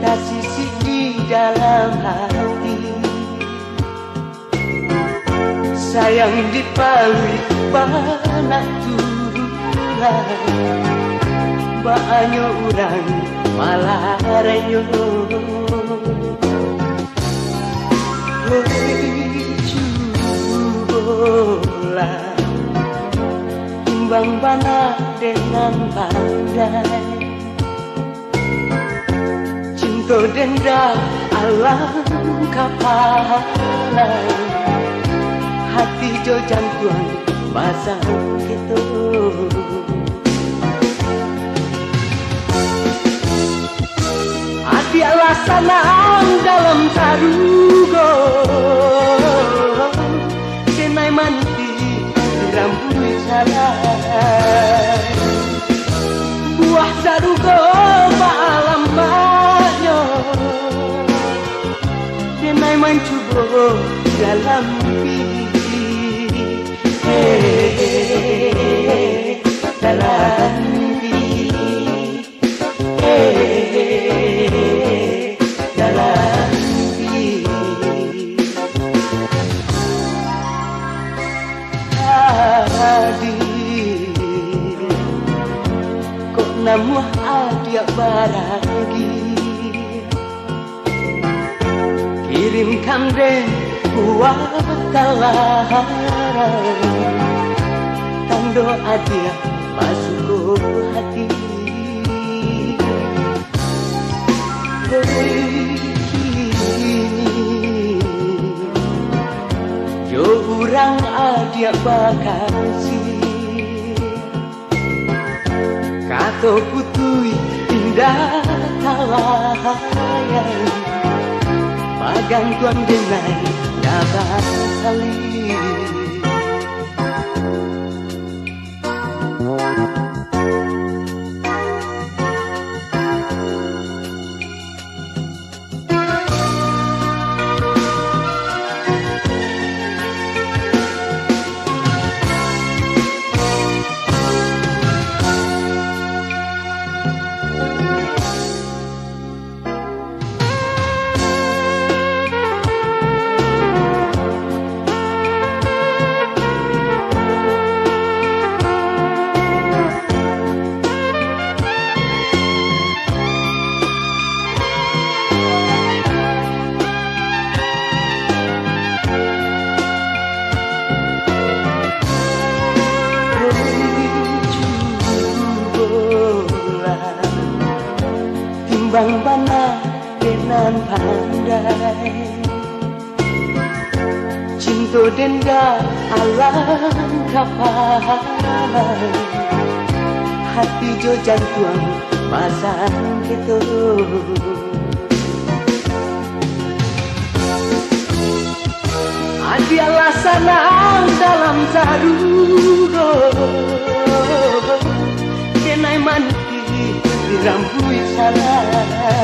kasih di dalam hati, sayang dipalui panak Tuhan, banyak orang malah renyo. Cobalah timbang bana dengan pandai, cinta denda alam kapalan, hati jo jantuan basah gitu. Adi alasanang dalam tarugo, senai manti rambut salah, buah sarugo malam banyo, senai mencubo dalam mimpi, dalam mimpi, dalam mimpi. Hadir, kok namuh adia baragi, kirimkan deh buat tawaran, tando adia masuk hati. Jo urang adia bakasih, kato putui indah tawayan, pagang tuan denai dapat salih. Timbang bana dengan pandai, cinta denda alam kapalan, hati jo jantuan pasang gitu. Adi alasanang dalam sarugo, kenai manti di rambut salah,